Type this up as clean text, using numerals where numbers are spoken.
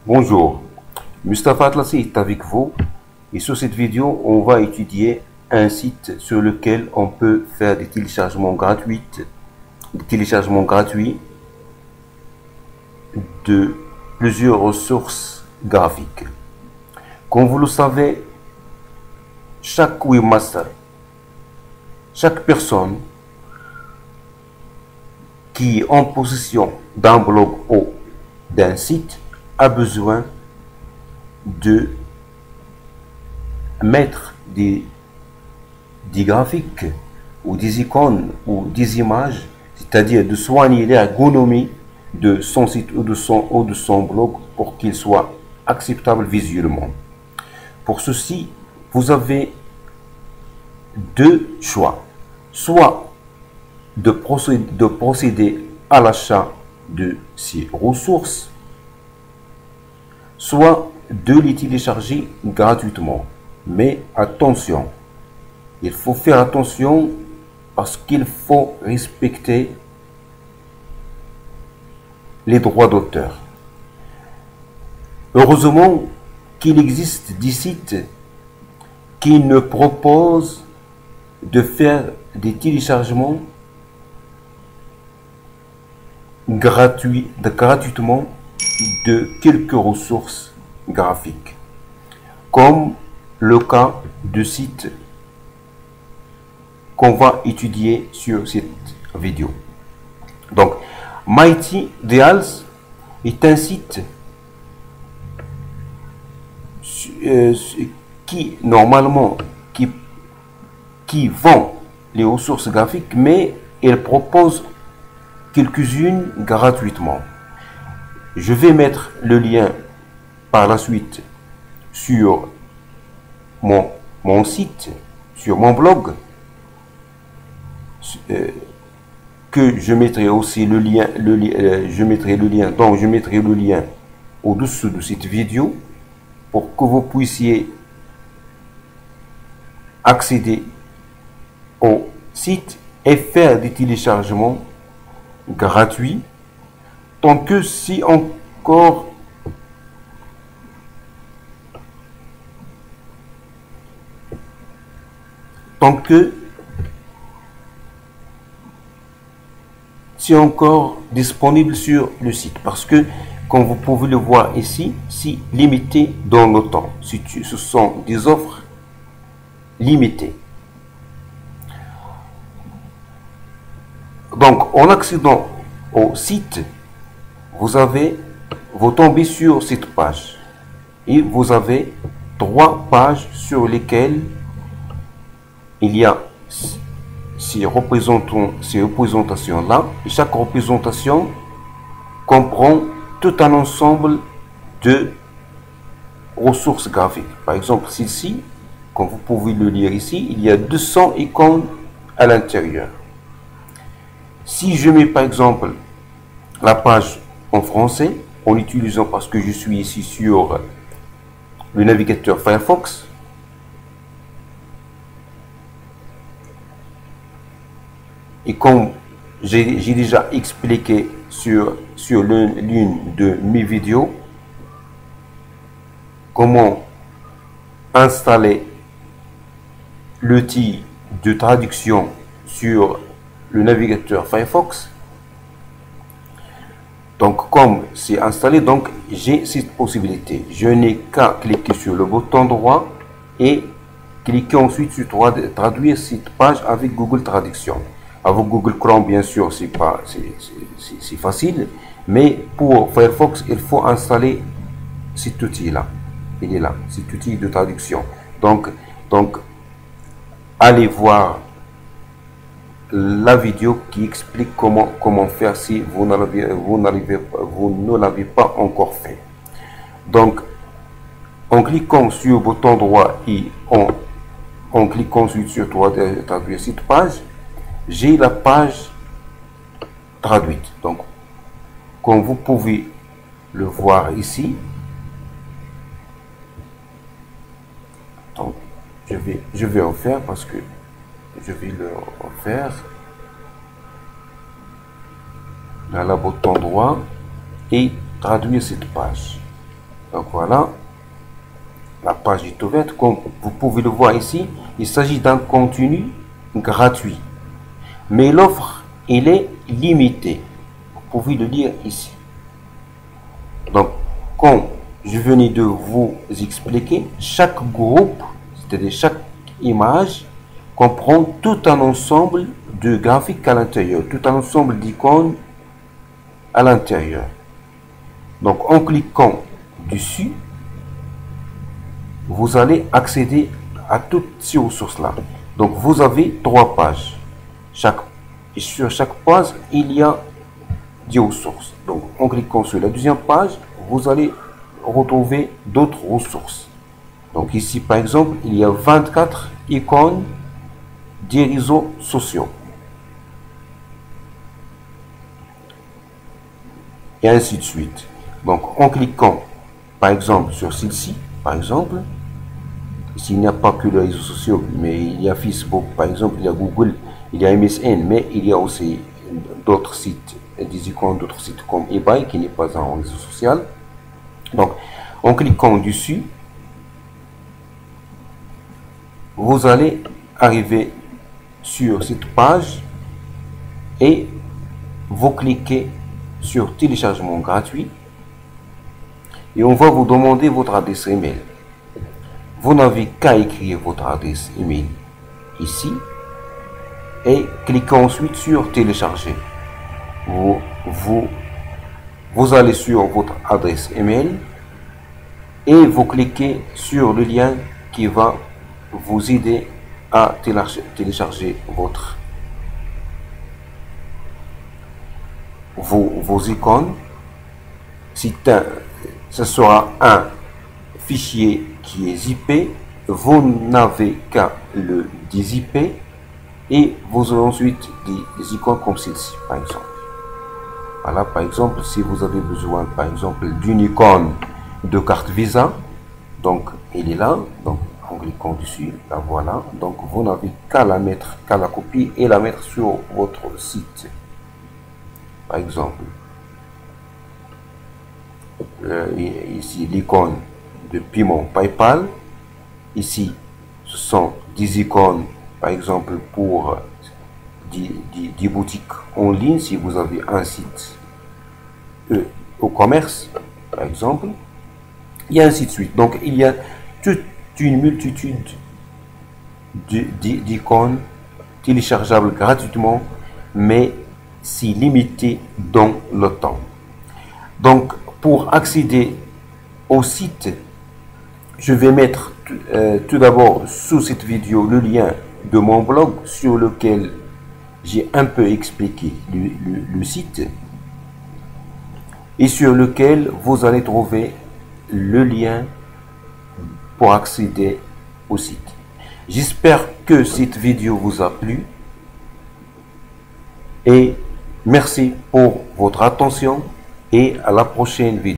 Bonjour, Mustapha Atlassi est avec vous et sur cette vidéo, on va étudier un site sur lequel on peut faire des téléchargements gratuits de plusieurs ressources graphiques. Comme vous le savez, chaque webmaster, chaque personne qui est en possession d'un blog ou d'un site a besoin de mettre des graphiques ou des icônes ou des images, c'est-à-dire de soigner l'ergonomie de son site ou de son blog pour qu'il soit acceptable visuellement. Pour ceci, vous avez deux choix. Soit de procéder à l'achat de ces ressources, soit de les télécharger gratuitement. Mais attention, il faut faire attention parce qu'il faut respecter les droits d'auteur. Heureusement qu'il existe des sites qui ne proposent de faire des téléchargements gratuitement de quelques ressources graphiques, comme le cas de sites qu'on va étudier sur cette vidéo. Donc, Mighty Ideals est un site qui normalement qui vend les ressources graphiques, mais elle propose quelques-unes gratuitement. Je vais mettre le lien par la suite sur mon site, sur mon blog, que je mettrai aussi le lien, je mettrai le lien au-dessous de cette vidéo pour que vous puissiez accéder au site et faire des téléchargements gratuits tant que si encore disponible sur le site, parce que comme vous pouvez le voir ici, c'est limité dans le temps. Ce sont des offres limitées. Donc en accédant au site, vous tombez sur cette page et vous avez 3 pages sur lesquelles il y a ces représentations là, et chaque représentation comprend tout un ensemble de ressources graphiques. Par exemple, celle-ci, comme vous pouvez le lire ici, il y a 200 icônes à l'intérieur. Si je mets par exemple la page en français, en utilisant, parce que je suis ici sur le navigateur Firefox, et comme j'ai déjà expliqué sur l'une de mes vidéos, comment installer l'outil de traduction sur le navigateur Firefox. Donc comme c'est installé, donc j'ai cette possibilité. Je n'ai qu'à cliquer sur le bouton droit et cliquer ensuite sur traduire cette page avec Google Traduction. Avec Google Chrome, bien sûr, c'est facile, mais pour Firefox, il faut installer cet outil-là. Il est là, cet outil de traduction. Donc allez voir la vidéo qui explique comment faire si vous ne l'avez pas encore fait. Donc, en cliquant sur le bouton droit et en cliquant sur traduire cette page, j'ai la page traduite. Donc, comme vous pouvez le voir ici, donc je vais refaire parce que je vais le refaire. Dans le bouton droit et traduire cette page. Donc voilà, la page est ouverte. Comme vous pouvez le voir ici, il s'agit d'un contenu gratuit. Mais l'offre, elle est limitée. Vous pouvez le lire ici. Donc, comme je venais de vous expliquer, chaque groupe, c'est-à-dire chaque image, comprend tout un ensemble de graphiques à l'intérieur, tout un ensemble d'icônes à l'intérieur. Donc, en cliquant dessus, vous allez accéder à toutes ces ressources-là. Donc, vous avez 3 pages. Et sur chaque page, il y a des ressources. Donc, en cliquant sur la deuxième page, vous allez retrouver d'autres ressources. Donc, ici, par exemple, il y a 24 icônes des réseaux sociaux. Et ainsi de suite. Donc, en cliquant, par exemple, sur celle-ci, par exemple, s'il n'y a pas que les réseaux sociaux, mais il y a Facebook, par exemple, il y a Google, il y a MSN, mais il y a aussi d'autres sites, des icônes d'autres sites comme eBay, qui n'est pas un réseau social. Donc, en cliquant dessus, vous allez arriver sur cette page et vous cliquez sur téléchargement gratuit et on va vous demander votre adresse email. Vous n'avez qu'à écrire votre adresse email ici et cliquez ensuite sur télécharger. Vous allez sur votre adresse email et vous cliquez sur le lien qui va vous aider à télécharger vos icônes. Ce sera un fichier qui est zippé. Vous n'avez qu'à le dézipper et vous aurez ensuite des icônes comme celle-ci, par exemple. Voilà, par exemple, si vous avez besoin, par exemple, d'une icône de carte Visa, donc elle est là, donc en cliquant dessus, la voilà. Donc vous n'avez qu'à la copier et la mettre sur votre site. Par exemple, ici l'icône de paiement PayPal. Ici, ce sont des icônes, par exemple, pour des boutiques en ligne, si vous avez un site au commerce, par exemple, et ainsi de suite. Donc, il y a toute une multitude d'icônes téléchargeables gratuitement, mais c'est limité dans le temps. Donc, pour accéder au site, je vais mettre tout d'abord sous cette vidéo le lien de mon blog sur lequel j'ai un peu expliqué le site et sur lequel vous allez trouver le lien pour accéder au site. J'espère que cette vidéo vous a plu et merci pour votre attention et à la prochaine vidéo.